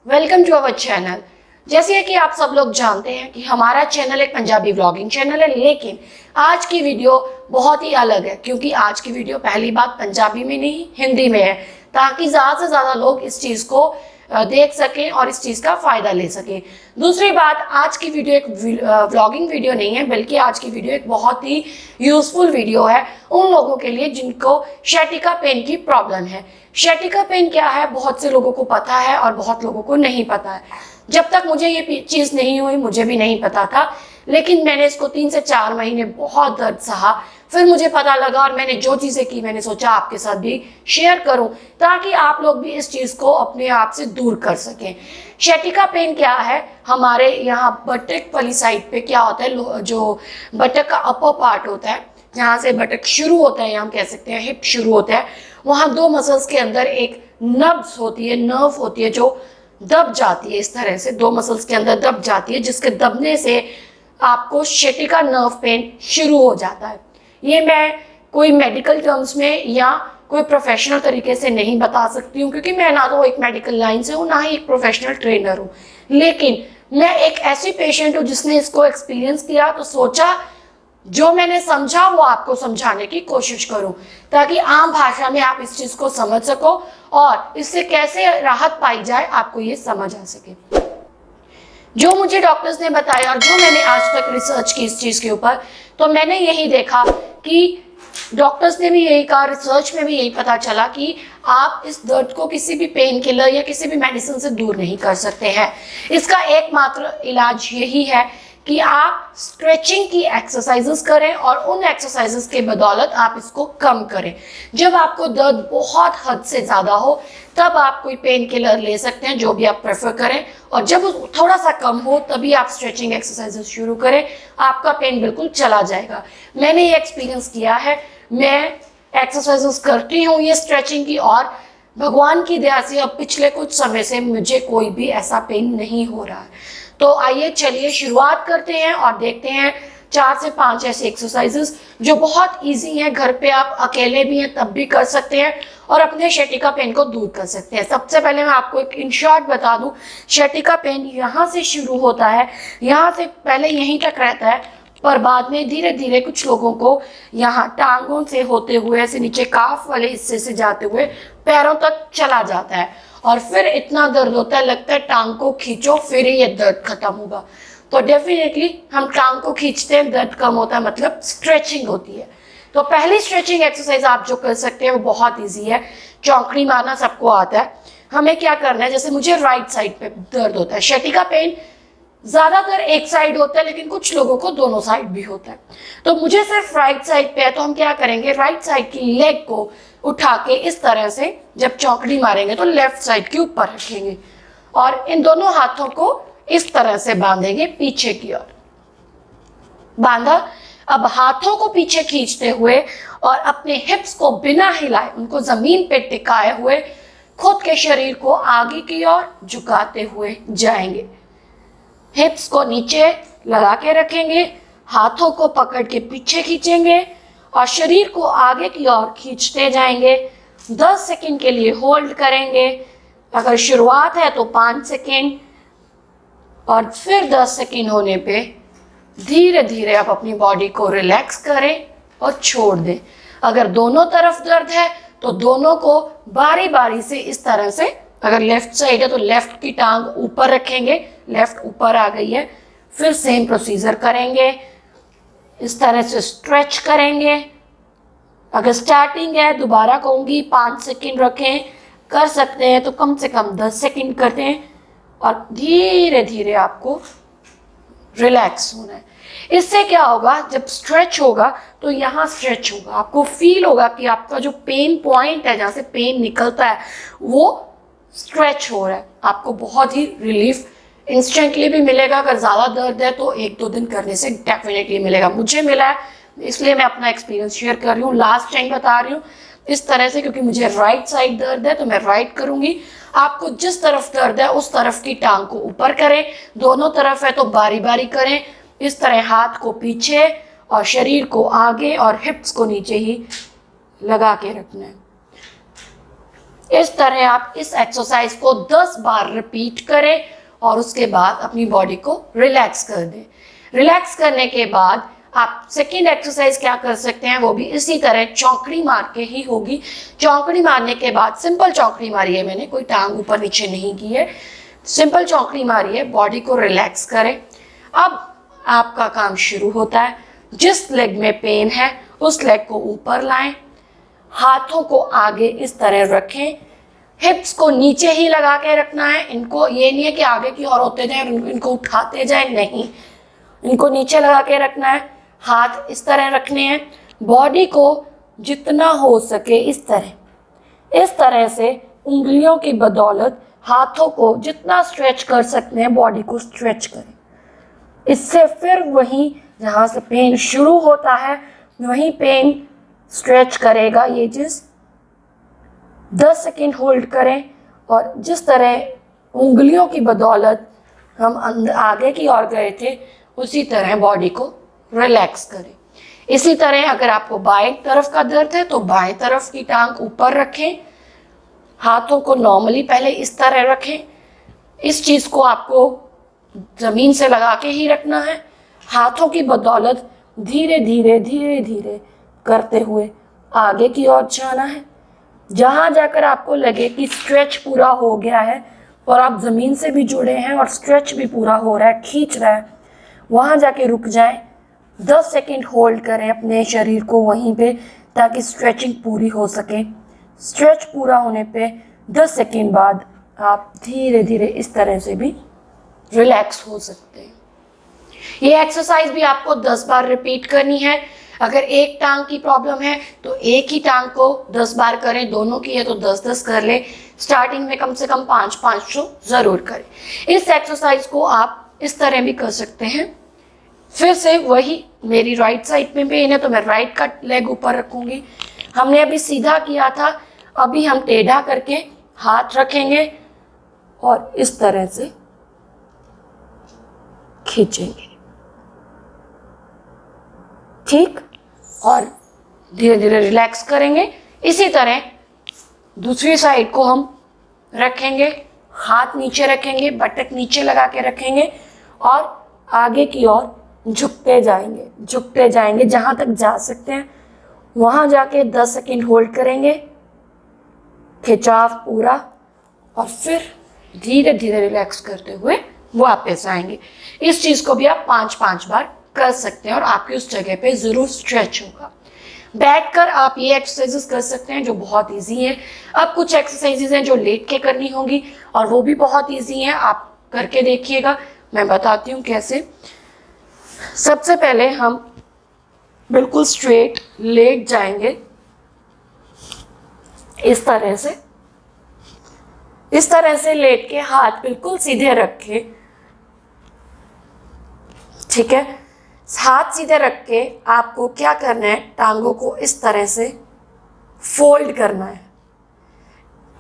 Welcome to our channel. जैसे कि आप सब लोग जानते हैं कि हमारा चैनल एक पंजाबी व्लॉगिंग चैनल है, लेकिन आज की वीडियो बहुत ही अलग है क्योंकि आज की वीडियो पहली बात पंजाबी में नहीं हिंदी में है, ताकि ज़्यादा से ज़्यादा लोग इस चीज़ को देख सकें और इस चीज़ का फ़ायदा ले सकें। दूसरी बात, आज की वीडियो एक व्लॉगिंग वीडियो नहीं है, बल्कि आज की वीडियो एक बहुत ही यूज़फुल वीडियो है उन लोगों के लिए जिनको शैटिका पेन की प्रॉब्लम है। शैटिका पेन क्या है, बहुत से लोगों को पता है और बहुत लोगों को नहीं पता है। जब तक मुझे ये चीज़ नहीं हुई मुझे भी नहीं पता था, लेकिन मैंने इसको 3 से 4 महीने बहुत दर्द सहा, फिर मुझे पता लगा और मैंने जो चीज़ें की मैंने सोचा आपके साथ भी शेयर करूं ताकि आप लोग भी इस चीज़ को अपने आप से दूर कर सकें। शैटिका पेन क्या है, हमारे यहाँ बटक वाली साइड पे क्या होता है, जो बटक का अपर पार्ट होता है, जहाँ से बटक शुरू होता है या हम कह सकते हैं हिप शुरू होता है, वहाँ 2 मसल्स के अंदर एक नब्ज होती है, नर्व होती है जो दब जाती है। इस तरह से 2 मसल्स के अंदर दब जाती है, जिसके दबने से आपको शैटिका नर्व पेन शुरू हो जाता है। ये मैं कोई मेडिकल टर्म्स में या कोई प्रोफेशनल तरीके से नहीं बता सकती हूँ, क्योंकि मैं ना तो एक मेडिकल लाइन से हूँ ना ही एक प्रोफेशनल ट्रेनर हूँ, लेकिन मैं एक ऐसी पेशेंट हूँ जिसने इसको एक्सपीरियंस किया, तो सोचा जो मैंने समझा वो आपको समझाने की कोशिश करूं ताकि आम भाषा में आप इस चीज को समझ सको और इससे कैसे राहत पाई जाए आपको ये समझ आ सके। जो मुझे डॉक्टर्स ने बताया और जो मैंने आज तक रिसर्च की इस चीज के ऊपर, तो मैंने यही देखा कि डॉक्टर्स ने भी यही कहा, रिसर्च में भी यही पता चला कि आप इस दर्द को किसी भी पेन किलर या किसी भी मेडिसिन से दूर नहीं कर सकते हैं। इसका एकमात्र इलाज यही है कि आप स्ट्रेचिंग की एक्सरसाइजेस करें और उन एक्सरसाइजेस के बदौलत आप इसको कम करें। जब आपको दर्द बहुत हद से ज़्यादा हो तब आप कोई पेन किलर ले सकते हैं, जो भी आप प्रेफर करें, और जब थोड़ा सा कम हो तभी आप स्ट्रेचिंग एक्सरसाइजेस शुरू करें, आपका पेन बिल्कुल चला जाएगा। मैंने ये एक्सपीरियंस किया है, मैं एक्सरसाइजेस करती हूँ ये स्ट्रेचिंग की, और भगवान की दया से अब पिछले कुछ समय से मुझे कोई भी ऐसा पेन नहीं हो रहा है। तो आइए चलिए शुरुआत करते हैं और देखते हैं 4 से 5 ऐसे एक्सरसाइजेस जो बहुत इजी हैं, घर पे आप अकेले भी हैं तब भी कर सकते हैं और अपने शैटिका पेन को दूर कर सकते हैं। सबसे पहले मैं आपको एक इन शॉर्ट बता दूं, शैटिका पेन यहाँ से शुरू होता है, यहाँ से पहले यहीं तक रहता है, पर बाद में धीरे धीरे कुछ लोगों को यहाँ टांगों से होते हुए ऐसे नीचे काफ वाले हिस्से से जाते हुए पैरों तक चला जाता है, और फिर इतना दर्द होता है लगता है टांग को खींचो फिर ही ये दर्द खत्म होगा। तो डेफिनेटली हम टांग को खींचते हैं, दर्द कम होता है, मतलब स्ट्रेचिंग होती है। तो पहली स्ट्रेचिंग एक्सरसाइज आप जो कर सकते हैं वो बहुत ईजी है, चौकड़ी मारना सबको आता है। हमें क्या करना है, जैसे मुझे राइट साइड पे दर्द होता है, शैटिका पेन ज्यादातर एक साइड होता है लेकिन कुछ लोगों को दोनों साइड भी होता है, तो मुझे सिर्फ राइट साइड पे है, तो हम क्या करेंगे, राइट साइड की लेग को उठा के इस तरह से जब चौकड़ी मारेंगे तो लेफ्ट साइड के ऊपर रखेंगे और इन दोनों हाथों को इस तरह से बांधेंगे पीछे की ओर। बांधा, अब हाथों को पीछे खींचते हुए और अपने हिप्स को बिना हिलाए उनको जमीन पे टिकाए हुए खुद के शरीर को आगे की ओर झुकाते हुए जाएंगे। हिप्स को नीचे लगा के रखेंगे, हाथों को पकड़ के पीछे खींचेंगे और शरीर को आगे की ओर खींचते जाएंगे। 10 सेकंड के लिए होल्ड करेंगे, अगर शुरुआत है तो 5 सेकंड, और फिर 10 सेकंड होने पे धीरे धीरे आप अपनी बॉडी को रिलैक्स करें और छोड़ दें। अगर दोनों तरफ दर्द है तो दोनों को बारी बारी से इस तरह से, अगर लेफ्ट साइड है तो लेफ्ट की टांग ऊपर रखेंगे, लेफ्ट ऊपर आ गई है, फिर सेम प्रोसीजर करेंगे, इस तरह से स्ट्रेच करेंगे। अगर स्टार्टिंग है दोबारा कहूँगी 5 सेकंड रखें, कर सकते हैं तो कम से कम 10 सेकंड करते हैं और धीरे धीरे आपको रिलैक्स होना है। इससे क्या होगा, जब स्ट्रेच होगा तो यहाँ स्ट्रेच होगा, आपको फील होगा कि आपका जो पेन पॉइंट है जहाँ से पेन निकलता है वो स्ट्रेच हो रहा है, आपको बहुत ही रिलीफ इंस्टेंटली भी मिलेगा। अगर ज़्यादा दर्द है तो 1-2 दिन करने से डेफिनेटली मिलेगा, मुझे मिला है इसलिए मैं अपना एक्सपीरियंस शेयर कर रही हूँ, लास्ट टाइम बता रही हूँ इस तरह से, क्योंकि मुझे राइट साइड दर्द है तो मैं राइट करूँगी। आपको जिस तरफ दर्द है उस तरफ की टांग को ऊपर करें, दोनों तरफ है तो बारी बारी करें, इस तरह हाथ को पीछे और शरीर को आगे और हिप्स को नीचे ही लगा के रखना है। इस तरह आप इस एक्सरसाइज को 10 बार रिपीट करें और उसके बाद अपनी बॉडी को रिलैक्स कर दें। रिलैक्स करने के बाद आप सेकेंड एक्सरसाइज क्या कर सकते हैं, वो भी इसी तरह चौकड़ी मार के ही होगी। चौकड़ी मारने के बाद सिंपल चौकड़ी मारी है मैंने, कोई टांग ऊपर नीचे नहीं की है, सिंपल चौकड़ी मारी है, बॉडी को रिलैक्स करें। अब आपका काम शुरू होता है। जिस लेग में पेन है उस लेग को ऊपर लाएं, हाथों को आगे इस तरह रखें, हिप्स को नीचे ही लगा के रखना है। इनको ये नहीं है कि आगे की ओर होते जाएं, इनको उठाते जाएं, नहीं, इनको नीचे लगा के रखना है। हाथ इस तरह रखने हैं, बॉडी को जितना हो सके इस तरह से उंगलियों की बदौलत हाथों को जितना स्ट्रेच कर सकते हैं बॉडी को स्ट्रेच करें। इससे फिर वहीं जहाँ से पेन शुरू होता है वहीं पेन स्ट्रेच करेगा। ये चीज़ 10 सेकेंड होल्ड करें और जिस तरह उंगलियों की बदौलत हम आगे की ओर गए थे उसी तरह बॉडी को रिलैक्स करें। इसी तरह अगर आपको बाएं तरफ का दर्द है तो बाएं तरफ की टांग ऊपर रखें, हाथों को नॉर्मली पहले इस तरह रखें। इस चीज़ को आपको ज़मीन से लगा के ही रखना है। हाथों की बदौलत धीरे धीरे करते हुए आगे की ओर जाना है। जहाँ जाकर आपको लगे कि स्ट्रेच पूरा हो गया है और आप ज़मीन से भी जुड़े हैं और स्ट्रेच भी पूरा हो रहा है, खींच रहा है, वहाँ जाके रुक जाएं। 10 सेकेंड होल्ड करें अपने शरीर को वहीं पे ताकि स्ट्रेचिंग पूरी हो सके। स्ट्रेच पूरा होने पे 10 सेकेंड बाद आप धीरे धीरे इस तरह से भी रिलैक्स हो सकते हैं। ये एक्सरसाइज भी आपको 10 बार रिपीट करनी है। अगर एक टांग की प्रॉब्लम है तो एक ही टांग को 10 बार करें, दोनों की है तो 10-10 कर लें। स्टार्टिंग में कम से कम 5-5 ज़रूर करें। इस एक्सरसाइज को आप इस तरह भी कर सकते हैं। फिर से वही, मेरी राइट साइड में पेन है तो मैं राइट का लेग ऊपर रखूंगी। हमने अभी सीधा किया था, अभी हम टेढ़ा करके हाथ रखेंगे और इस तरह से खींचेंगे, ठीक, और धीरे धीरे रिलैक्स करेंगे। इसी तरह दूसरी साइड को हम रखेंगे, हाथ नीचे रखेंगे, बटक नीचे लगा के रखेंगे और आगे की ओर झुकते जाएंगे जहाँ तक जा सकते हैं वहाँ जाके 10 सेकेंड होल्ड करेंगे, खिंचाव पूरा, और फिर धीरे धीरे रिलैक्स करते हुए वापस आएंगे। इस चीज़ को भी आप 5-5 बार कर सकते हैं और आपकी उस जगह पे ज़रूर स्ट्रेच होगा। बैठकर आप ये एक्सरसाइजेस कर सकते हैं जो बहुत इजी हैं। अब कुछ एक्सरसाइजेस हैं जो लेट के करनी होंगी और वो भी बहुत इजी हैं, आप करके देखिएगा। मैं बताती हूँ कैसे। सबसे पहले हम बिल्कुल स्ट्रेट लेट जाएंगे, इस तरह से लेट के हाथ बिल्कुल सीधे रख के, ठीक है। हाथ सीधे रख के आपको क्या करना है, टांगों को इस तरह से फोल्ड करना है,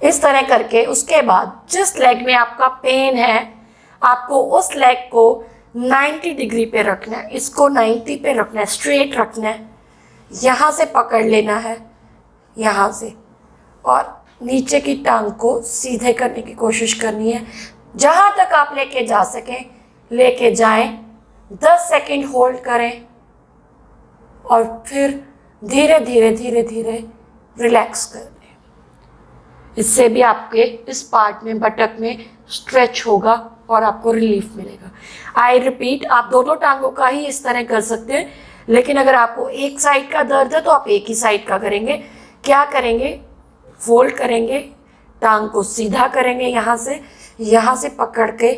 इस तरह करके उसके बाद जिस लेग में आपका पेन है आपको उस लेग को 90 डिग्री पे रखना है, इसको 90 पे रखना है, स्ट्रेट रखना है। यहाँ से पकड़ लेना है, यहाँ से, और नीचे की टांग को सीधे करने की कोशिश करनी है। जहाँ तक आप लेके जा सकें लेके जाएं। 10 सेकेंड होल्ड करें और फिर धीरे धीरे रिलैक्स कर दें। इससे भी आपके इस पार्ट में, बटक में स्ट्रेच होगा और आपको रिलीफ मिलेगा। आई रिपीट, आप दोनों टांगों का ही इस तरह कर सकते हैं, लेकिन अगर आपको एक साइड का दर्द है तो आप एक ही साइड का करेंगे। क्या करेंगे, फोल्ड करेंगे, टांग को सीधा करेंगे, यहाँ से पकड़ के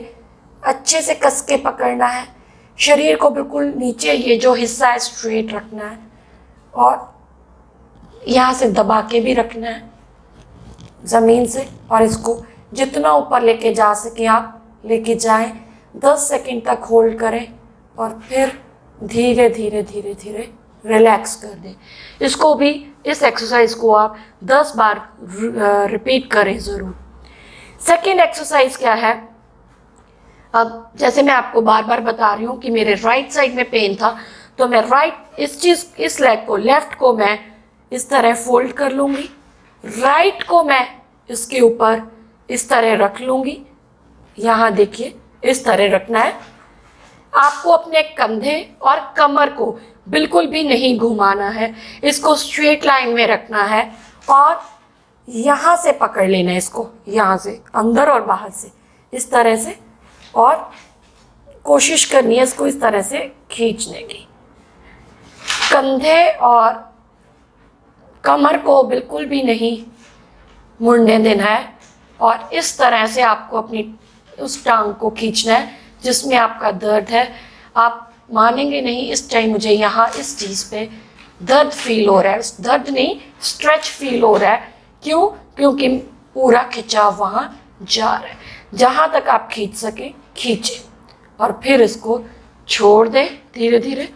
अच्छे से कस के पकड़ना है। शरीर को बिल्कुल नीचे, ये जो हिस्सा है स्ट्रेट रखना है और यहाँ से दबा के भी रखना है ज़मीन से, और इसको जितना ऊपर लेके जा सके आप लेके जाएं। 10 सेकेंड तक होल्ड करें और फिर धीरे धीरे रिलैक्स कर दें। इसको भी, इस एक्सरसाइज को आप 10 बार रिपीट करें ज़रूर। सेकेंड एक्सरसाइज क्या है, अब जैसे मैं आपको बार बार बता रही हूँ कि मेरे राइट साइड में पेन था तो मैं इस लेग को, लेफ्ट को मैं इस तरह फोल्ड कर लूँगी, राइट को मैं इसके ऊपर इस तरह रख लूँगी। यहाँ देखिए इस तरह रखना है। आपको अपने कंधे और कमर को बिल्कुल भी नहीं घुमाना है, इसको स्ट्रेट लाइन में रखना है और यहाँ से पकड़ लेना है इसको, यहाँ से अंदर और बाहर से इस तरह से, और कोशिश करनी है इसको इस तरह से खींचने की। कंधे और कमर को बिल्कुल भी नहीं मुड़ने देना है और इस तरह से आपको अपनी उस टांग को खींचना है जिसमें आपका दर्द है। आप मानेंगे नहीं, इस टाइम मुझे यहाँ इस चीज़ पे दर्द फील हो रहा है, दर्द नहीं स्ट्रेच फील हो रहा है। क्यों? क्योंकि पूरा खिंचाव वहाँ जा रहा है। जहाँ तक आप खींच सकें खींचें और फिर इसको छोड़ दें धीरे धीरे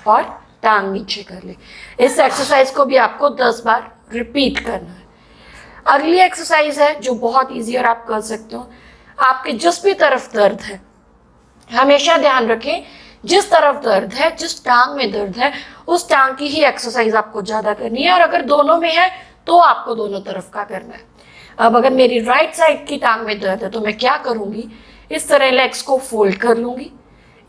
और टांग नीचे कर ले। इस एक्सरसाइज को भी आपको 10 बार रिपीट करना है। अगली एक्सरसाइज है जो बहुत ईजी और आप कर सकते हो। आपके जिस भी तरफ दर्द है, हमेशा ध्यान रखें जिस तरफ दर्द है, जिस टांग में दर्द है, उस टांग की ही एक्सरसाइज आपको ज़्यादा करनी है। और अगर दोनों में है तो आपको दोनों तरफ का करना है। अब अगर मेरी राइट साइड की टांग में दर्द है तो मैं क्या करूँगी, इस तरह लेग्स को फोल्ड कर लूँगी।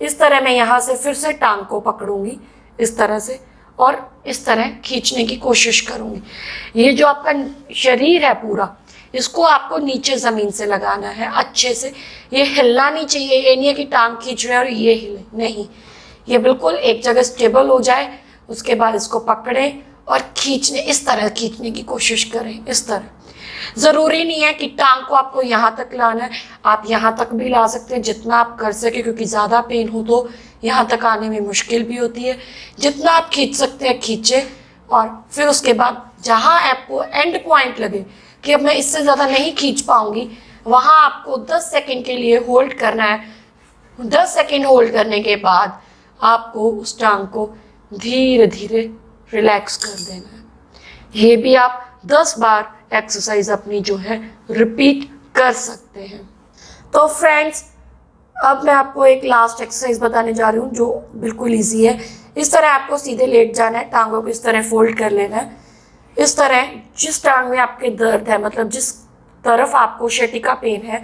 इस तरह मैं यहाँ से फिर से टांग को पकड़ूंगी इस तरह से और इस तरह खींचने की कोशिश करूँगी। ये जो आपका शरीर है पूरा, इसको आपको नीचे ज़मीन से लगाना है अच्छे से। ये हिलना नहीं चाहिए, ये नहीं है कि टांग खींच रहे हैं और ये हिले, नहीं, ये बिल्कुल एक जगह स्टेबल हो जाए। उसके बाद इसको पकड़ें और खींचने, इस तरह खींचने की कोशिश करें। इस तरह ज़रूरी नहीं है कि टांग को आपको यहाँ तक लाना है, आप यहाँ तक भी ला सकते हैं जितना आप कर सके, क्योंकि ज़्यादा पेन हो तो यहाँ तक आने में मुश्किल भी होती है। जितना आप खींच सकते हैं खींचे और फिर उसके बाद जहाँ आपको एंड पॉइंट लगे कि अब मैं इससे ज़्यादा नहीं खींच पाऊँगी, वहाँ आपको 10 सेकेंड के लिए होल्ड करना है। 10 सेकेंड होल्ड करने के बाद आपको उस टांग को धीरे धीरे रिलैक्स कर देना है। ये भी आप 10 बार एक्सरसाइज अपनी जो है रिपीट कर सकते हैं। तो फ्रेंड्स, अब मैं आपको एक लास्ट एक्सरसाइज बताने जा रही हूँ जो बिल्कुल इजी है। इस तरह आपको सीधे लेट जाना है, टांगों को इस तरह फोल्ड कर लेना है। इस तरह जिस टांग में आपके दर्द है, मतलब जिस तरफ आपको शटिका पेन है,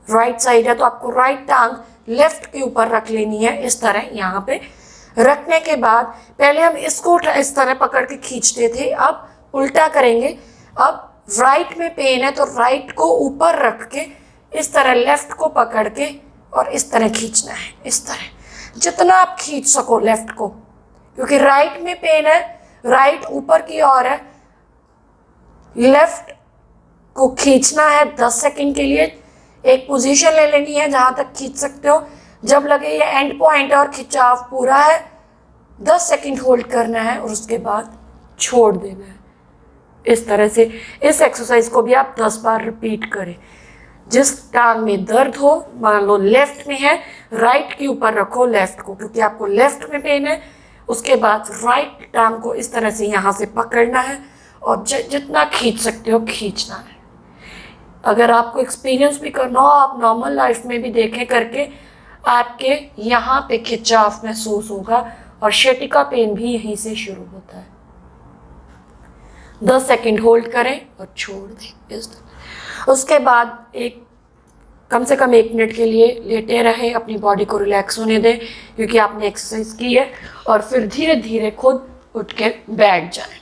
राइट साइड है, तो आपको राइट टांग लेफ्ट के ऊपर रख लेनी है। इस तरह यहाँ पे रखने के बाद पहले हम इसको इस तरह पकड़ के खींचते थे, अब उल्टा करेंगे। अब राइट में पेन है तो राइट को ऊपर रख के इस तरह लेफ्ट को पकड़ के और इस तरह खींचना है। इस तरह जितना आप खींच सको लेफ्ट को, क्योंकि राइट में पेन है, राइट ऊपर की ओर है। लेफ्ट को खींचना है 10 सेकंड के लिए। एक पोजीशन ले लेनी है जहाँ तक खींच सकते हो। जब लगे ये एंड पॉइंट और खिंचाव पूरा है, 10 सेकंड होल्ड करना है और उसके बाद छोड़ देना है। इस तरह से इस एक्सरसाइज को भी आप 10 बार रिपीट करें। जिस टांग में दर्द हो, मान लो लेफ्ट में है, राइट के ऊपर रखो लेफ्ट को, क्योंकि आपको लेफ्ट में पेन है। उसके बाद राइट टांग को इस तरह से यहाँ से पकड़ना है और जितना खींच सकते हो खींचना है। अगर आपको एक्सपीरियंस भी करना हो, आप नॉर्मल लाइफ में भी देखें करके, आपके यहाँ पे खिंचाव महसूस होगा और शटिका पेन भी यहीं से शुरू होता है। 10 सेकंड होल्ड करें और छोड़ दें इस तरह। उसके बाद एक कम से कम 1 मिनट के लिए लेटे रहें, अपनी बॉडी को रिलैक्स होने दें, क्योंकि आपने एक्सरसाइज की है। और फिर धीरे धीरे खुद उठ के बैठ जाएं।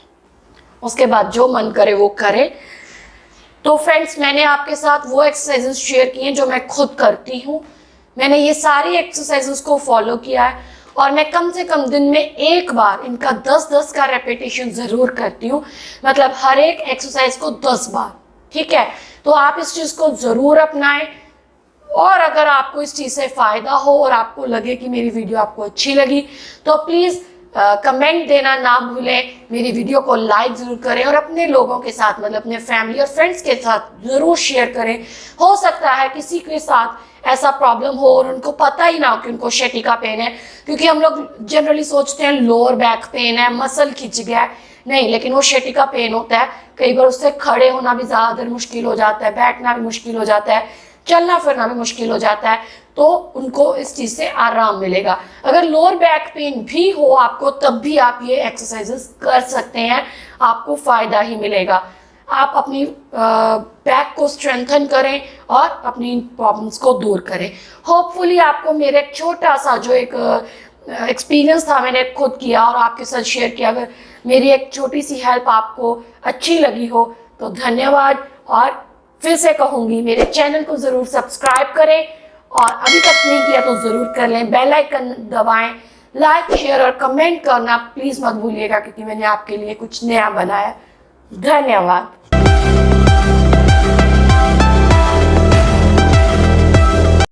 उसके बाद जो मन करे वो करें। तो फ्रेंड्स, मैंने आपके साथ वो एक्सरसाइजेस शेयर की हैं जो मैं खुद करती हूँ। मैंने ये सारी एक्सरसाइजेस को फॉलो किया है और मैं कम से कम दिन में एक बार इनका 10-10 का रेपिटेशन ज़रूर करती हूँ। मतलब हर एक एक्सरसाइज को 10 बार, ठीक है। तो आप इस चीज़ को ज़रूर अपनाएं। और अगर आपको इस चीज़ से फ़ायदा हो और आपको लगे कि मेरी वीडियो आपको अच्छी लगी, तो प्लीज़ कमेंट देना ना भूलें। मेरी वीडियो को लाइक ज़रूर करें और अपने लोगों के साथ, मतलब अपने फैमिली और फ्रेंड्स के साथ ज़रूर शेयर करें। हो सकता है किसी के साथ ऐसा प्रॉब्लम हो और उनको पता ही ना हो कि उनको शटिका पेन है, क्योंकि हम लोग जनरली सोचते हैं लोअर बैक पेन है, मसल खिंच गया है। नहीं, लेकिन वो शटिका पेन होता है। कई बार उससे खड़े होना भी ज़्यादा मुश्किल हो जाता है, बैठना भी मुश्किल हो जाता है, चलना फिरना भी मुश्किल हो जाता है। तो उनको इस चीज़ से आराम मिलेगा। अगर लोअर बैक पेन भी हो आपको, तब भी आप ये एक्सरसाइजेस कर सकते हैं, आपको फ़ायदा ही मिलेगा। आप अपनी बैक को स्ट्रेंथन करें और अपनी प्रॉब्लम्स को दूर करें। होपफुली आपको मेरा एक छोटा सा जो एक एक्सपीरियंस था मैंने खुद किया और आपके साथ शेयर किया, अगर मेरी एक छोटी सी हेल्प आपको अच्छी लगी हो तो धन्यवाद। और फिर से कहूँगी मेरे चैनल को ज़रूर सब्सक्राइब करें और अभी तक नहीं किया तो ज़रूर कर लें, बेल आइकन दबाएं, लाइक शेयर और कमेंट करना प्लीज़ मत भूलिएगा क्योंकि मैंने आपके लिए कुछ नया बनाया। धन्यवाद।